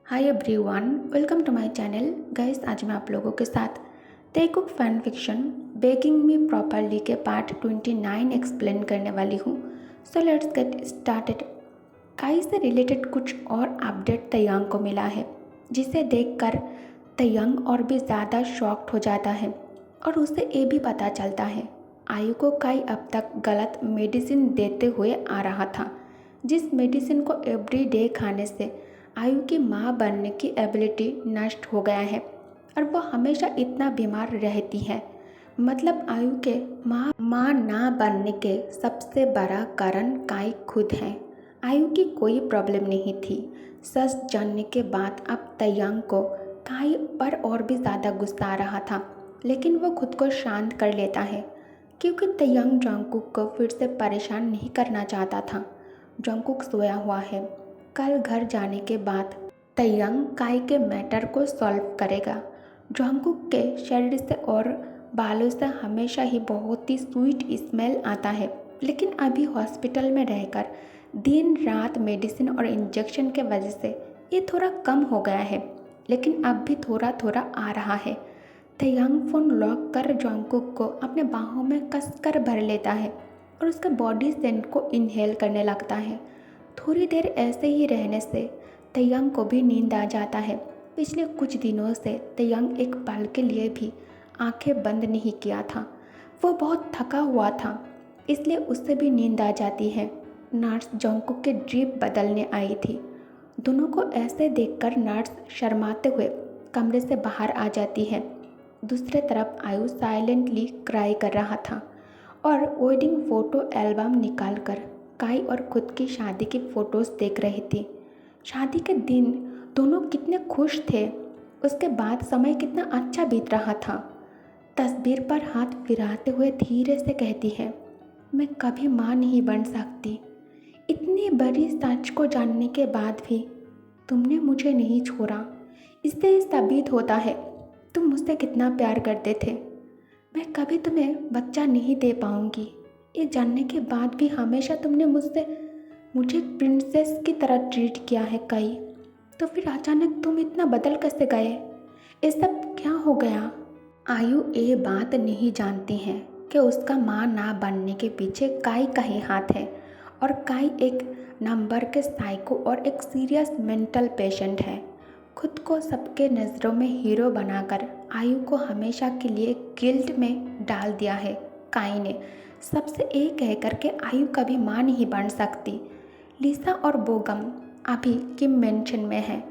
Hi everyone, welcome to my channel. Guys, आज मैं आप लोगों के साथ Taekook fan fiction baking me properly के पार्ट 29 एक्सप्लेन करने वाली हूँ। So let's get started. Guys से रिलेटेड कुछ और अपडेट तयंग को मिला है, जिसे देखकर तयंग और भी ज़्यादा शॉक्ड हो जाता है और उसे ये भी पता चलता है आयु को काई अब तक गलत मेडिसिन देते हुए आ रहा था, जिस मेडिसिन को एवरी डे खाने से आयु की माँ बनने की एबिलिटी नष्ट हो गया है और वो हमेशा इतना बीमार रहती है। मतलब आयु के माँ ना बनने के सबसे बड़ा कारण काई खुद है। आयु की कोई प्रॉब्लम नहीं थी। सच जानने के बाद अब तयंग को काई पर और भी ज़्यादा गुस्सा आ रहा था, लेकिन वो खुद को शांत कर लेता है क्योंकि तयंग जंगकुक को फिर से परेशान नहीं करना चाहता था। जंगकुक सोया हुआ है। कल घर जाने के बाद तयंग काई के मैटर को सॉल्व करेगा। जंगकुक के शरीर से और बालों से हमेशा ही बहुत ही स्वीट स्मेल आता है, लेकिन अभी हॉस्पिटल में रहकर दिन रात मेडिसिन और इंजेक्शन के वजह से ये थोड़ा कम हो गया है, लेकिन अब भी थोड़ा थोड़ा आ रहा है। तयंग फ़ोन लॉक कर जंगकुक को अपने बाहों में कसकर भर लेता है और उसके बॉडी सेंट को इनहेल करने लगता है। थोड़ी देर ऐसे ही रहने से तयंग को भी नींद आ जाता है। पिछले कुछ दिनों से तयंग एक पल के लिए भी आंखें बंद नहीं किया था। वो बहुत थका हुआ था, इसलिए उससे भी नींद आ जाती है। नर्स जंगकुक के ड्रिप बदलने आई थी। दोनों को ऐसे देखकर नर्स शर्माते हुए कमरे से बाहर आ जाती है। दूसरे तरफ आयु साइलेंटली क्राई कर रहा था और वेडिंग फ़ोटो एल्बम निकालकर काई और खुद की शादी की फ़ोटोज़ देख रही थी। शादी के दिन दोनों कितने खुश थे। उसके बाद समय कितना अच्छा बीत रहा था। तस्वीर पर हाथ फिराते हुए धीरे से कहती है, मैं कभी माँ नहीं बन सकती। इतनी बड़ी सच को जानने के बाद भी तुमने मुझे नहीं छोड़ा। इससे साबित होता है तुम मुझसे कितना प्यार करते थे। मैं कभी तुम्हें बच्चा नहीं दे पाऊँगी। ये जानने के बाद भी हमेशा तुमने मुझे प्रिंसेस की तरह ट्रीट किया है काई। तो फिर अचानक तुम इतना बदल कैसे गए? ये सब क्या हो गया? आयु ये बात नहीं जानती है कि उसका माँ ना बनने के पीछे काई का ही हाथ है और काई एक नंबर के साइको और एक सीरियस मेंटल पेशेंट है। खुद को सबके नज़रों में हीरो बनाकर आयु को हमेशा के लिए गिल्ट में डाल दिया है। काई ने सबसे एक कह कर के आयु कभी माँ नहीं बन सकती। लिसा और बोगम अभी किम मेंशन में है।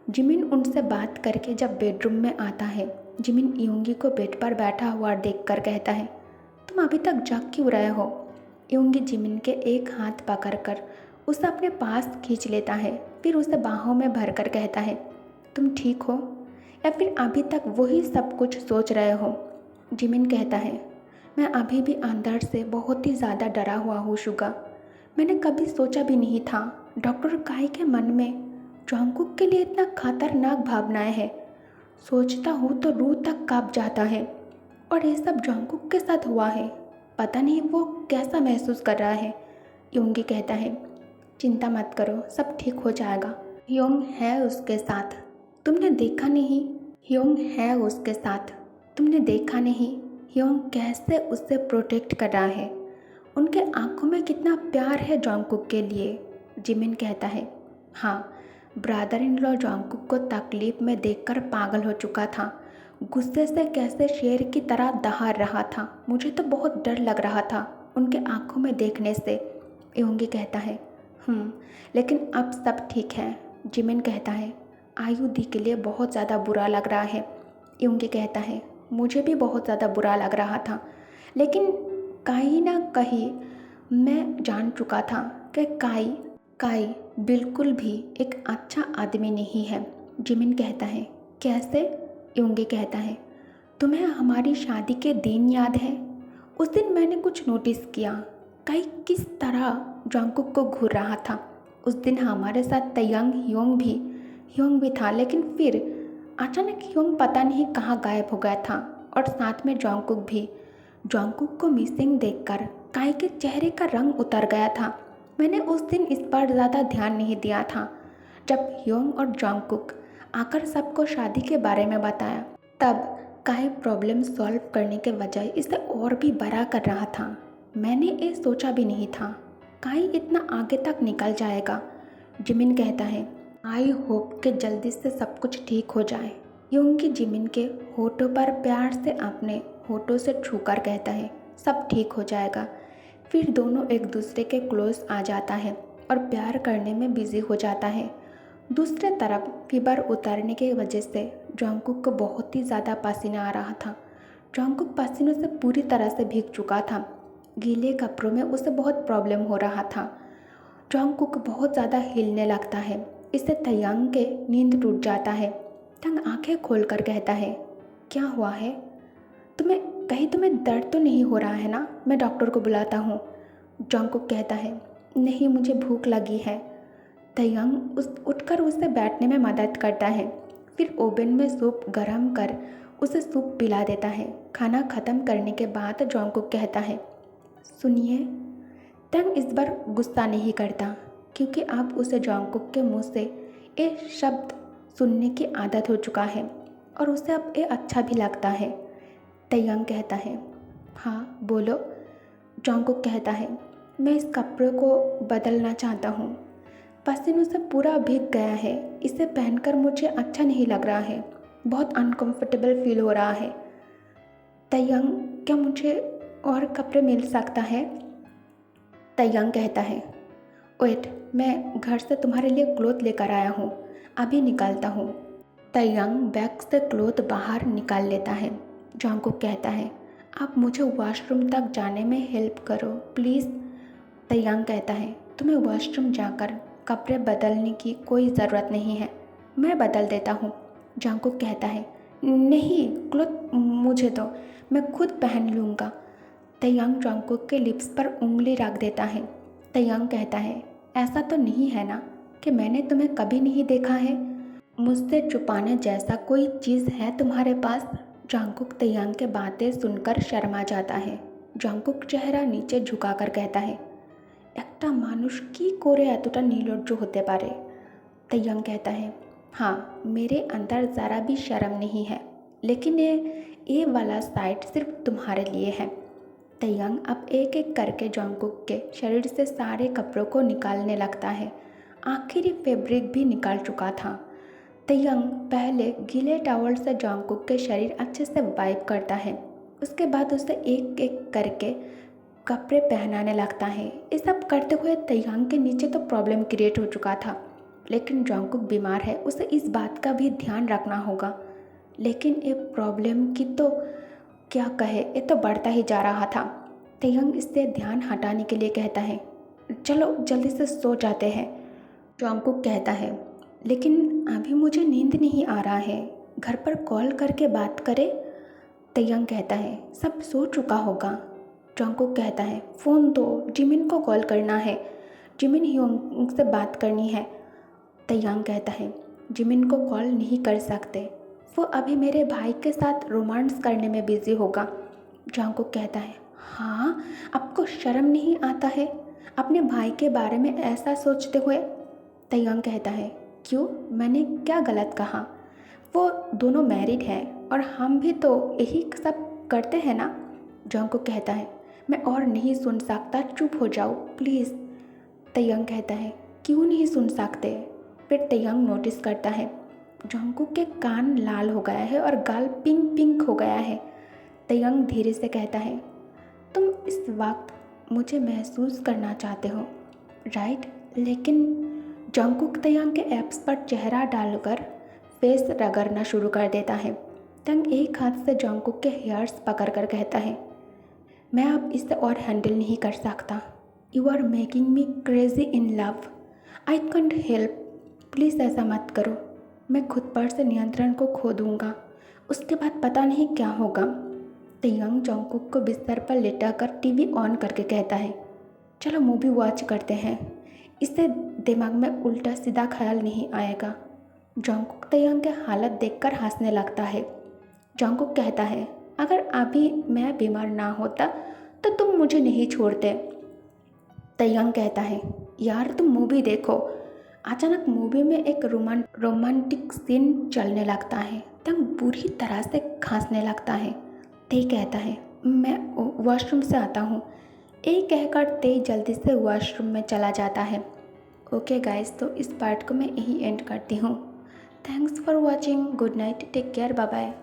जिमिन उनसे बात करके जब बेडरूम में आता है, जिमिन योंगी को बेड पर बैठा हुआ देखकर कहता है, तुम अभी तक जाग क्यों रहे हो? योंगी जिमिन के एक हाथ पकड़कर उसे अपने पास खींच लेता है, फिर उसे बाहों में भरकर कहता है, तुम ठीक हो या फिर अभी तक वही सब कुछ सोच रहे हो? जिमिन कहता है, मैं अभी भी अंदर से बहुत ही ज़्यादा डरा हुआ हूँ शुगा। मैंने कभी सोचा भी नहीं था डॉक्टर काई के मन में जंगकुक के लिए इतना खतरनाक भावनाएं हैं। सोचता हूँ तो रूह तक कांप जाता है। और ये सब जंगकुक के साथ हुआ है। पता नहीं वो कैसा महसूस कर रहा है। योंगी कहता है, चिंता मत करो, सब ठीक हो जाएगा। योंग है उसके साथ, तुमने देखा नहीं? योंग है उसके साथ, तुमने देखा नहीं? योंग कैसे उससे प्रोटेक्ट कर रहा है। उनके आंखों में कितना प्यार है जंगकुक के लिए। जिमिन कहता है, हाँ, ब्रदर इन लॉ जंगकुक को तकलीफ में देखकर पागल हो चुका था। गुस्से से कैसे शेर की तरह दहाड़ रहा था। मुझे तो बहुत डर लग रहा था उनके आंखों में देखने से। योंगी कहता है, लेकिन अब सब ठीक है। जिमिन कहता है, आयु दी के लिए बहुत ज़्यादा बुरा लग रहा है। योंगी कहता है, मुझे भी बहुत ज़्यादा बुरा लग रहा था, लेकिन कहीं ना कहीं मैं जान चुका था कि काई बिल्कुल भी एक अच्छा आदमी नहीं है। जिमिन कहता है, कैसे? योंगी कहता है, तुम्हें हमारी शादी के दिन याद है? उस दिन मैंने कुछ नोटिस किया, काई किस तरह जंगकुक को घूर रहा था। उस दिन हमारे साथ तयंग योंग भी था, लेकिन फिर अचानक योंग पता नहीं कहाँ गायब हो गया था और साथ में जंगकुक भी। जंगकुक को मिसिंग देखकर काई के चेहरे का रंग उतर गया था। मैंने उस दिन इस पर ज़्यादा ध्यान नहीं दिया था। जब योंग और जंगकुक आकर सबको शादी के बारे में बताया। तब काई प्रॉब्लम सॉल्व करने के बजाय इसे और भी बड़ा कर रहा था। मैंने ये सोचा भी नहीं था काई इतना आगे तक निकल जाएगा। जिमिन कहता है, आई होप कि जल्दी से सब कुछ ठीक हो जाए। यूंगी जिमिन के होठों पर प्यार से अपने होठों से छूकर कहता है, सब ठीक हो जाएगा। फिर दोनों एक दूसरे के क्लोज आ जाता है और प्यार करने में बिजी हो जाता है। दूसरे तरफ फीवर उतरने की वजह से जंगकुक को बहुत ही ज़्यादा पसीना आ रहा था। जंगकुक पसीनों से पूरी तरह से भीग चुका था। गीले कपड़ों में उसे बहुत प्रॉब्लम हो रहा था। जंगकुक बहुत ज़्यादा हिलने लगता है। इससे तयंग के नींद टूट जाता है। तंग आंखें खोलकर कहता है, क्या हुआ है? तुम्हें दर्द तो नहीं हो रहा है ना? मैं डॉक्टर को बुलाता हूँ। जंगकुक कहता है, नहीं, मुझे भूख लगी है। तयंग उठकर उसे बैठने में मदद करता है। फिर ओवन में सूप गर्म कर उसे सूप पिला देता है। खाना ख़त्म करने के बाद जंगकुक कहता है, सुनिए। तंग इस बार गुस्सा नहीं करता क्योंकि अब उसे जंगकुक के मुंह से ये शब्द सुनने की आदत हो चुका है और उसे अब ये अच्छा भी लगता है। तयंग कहता है, हाँ बोलो। जंगकुक कहता है, मैं इस कपड़े को बदलना चाहता हूँ। पसीनों से पूरा भीग गया है। इसे पहनकर मुझे अच्छा नहीं लग रहा है। बहुत अनकंफर्टेबल फील हो रहा है। तयंग, क्या मुझे और कपड़े मिल सकता है? तयंग कहता है, वेट, मैं घर से तुम्हारे लिए क्लोथ लेकर आया हूँ, अभी निकालता हूँ। तयंग बैग से क्लोथ बाहर निकाल लेता है। जंगकुक कहता है, आप मुझे वॉशरूम तक जाने में हेल्प करो प्लीज़। तयंग कहता है, तुम्हें वॉशरूम जाकर कपड़े बदलने की कोई ज़रूरत नहीं है, मैं बदल देता हूँ। जंगकुक कहता है, नहीं, क्लोथ मुझे दो, मैं खुद पहन लूँगा। तयंग जंगकुक के लिप्स पर उंगली रख देता है। तयंग कहता है, ऐसा तो नहीं है ना कि मैंने तुम्हें कभी नहीं देखा है? मुझसे छुपाने जैसा कोई चीज़ है तुम्हारे पास? जंगकुक तयंग के बातें सुनकर शर्मा जाता है। जंगकुक चेहरा नीचे झुकाकर कहता है, একটা মানুষ কি করে এতটা নির্লজ্জ হতে পারে? तयंग कहता है, हाँ, मेरे अंदर ज़रा भी शर्म नहीं है, लेकिन ये वाला साइड सिर्फ तुम्हारे लिए है। तयंग अब एक एक करके जंगकुक के शरीर से सारे कपड़ों को निकालने लगता है। आखिरी फैब्रिक भी निकाल चुका था। तयंग पहले गीले टॉवल से जंगकुक के शरीर अच्छे से वाइप करता है। उसके बाद उसे एक एक करके कपड़े पहनाने लगता है। ये सब करते हुए तयंग के नीचे तो प्रॉब्लम क्रिएट हो चुका था, लेकिन जंगकुक बीमार है, उसे इस बात का भी ध्यान रखना होगा। लेकिन ये प्रॉब्लम की तो क्या कहे, ये तो बढ़ता ही जा रहा था। तयंग इससे ध्यान हटाने के लिए कहता है, चलो जल्दी से सो जाते हैं। जंगकुक कहता है, लेकिन अभी मुझे नींद नहीं आ रहा है, घर पर कॉल करके बात करें। तयंग कहता है, सब सो चुका होगा। जंगकुक कहता है, फ़ोन दो, जिमिन को कॉल करना है, जिमिन ह्योंग से बात करनी है। तयंग कहता है, जिमिन को कॉल नहीं कर सकते, वो अभी मेरे भाई के साथ रोमांस करने में बिज़ी होगा। जंगकुक कहता है, हाँ, आपको शर्म नहीं आता है अपने भाई के बारे में ऐसा सोचते हुए? तयंग कहता है, क्यों, मैंने क्या गलत कहा? वो दोनों मैरिड हैं और हम भी तो यही सब करते हैं ना। जंगकुक कहता है, मैं और नहीं सुन सकता, चुप हो जाओ प्लीज़। तयंग कहता है, क्यों नहीं सुन सकते? फिर तयंग नोटिस करता है जंगकुक के कान लाल हो गया है और गाल पिंक पिंक हो गया है। तयंग धीरे से कहता है, तुम इस वक्त मुझे महसूस करना चाहते हो, राइट? लेकिन जंगकुक तयंग के एप्स पर चेहरा डालकर फेस रगड़ना शुरू कर देता है। तयंग एक हाथ से जंगकुक के हेयर्स पकड़कर कहता है, मैं अब इसे और हैंडल नहीं कर सकता। You are making me crazy in love, I can't help, please ऐसा मत करो, मैं खुद पर से नियंत्रण को खो दूँगा, उसके बाद पता नहीं क्या होगा। तयंग जंगकुक को बिस्तर पर लेटाकर टीवी ऑन करके कहता है, चलो मूवी वॉच करते हैं, इससे दिमाग में उल्टा सीधा ख्याल नहीं आएगा। जंगकुक तयंग के हालत देखकर हंसने लगता है। जंगकुक कहता है, अगर अभी मैं बीमार ना होता तो तुम मुझे नहीं छोड़ते। तयंग कहता है, यार तुम मूवी देखो, अचानक मूवी में एक रोमांटिक सीन चलने लगता है। तंग बुरी तरह से खांसने लगता है। ते कहता है, मैं वॉशरूम से आता हूँ। ए कहकर ते जल्दी से वॉशरूम में चला जाता है। ओके गाइस, तो इस पार्ट को मैं यही एंड करती हूँ। Thanks for watching. Good night, take care, bye bye.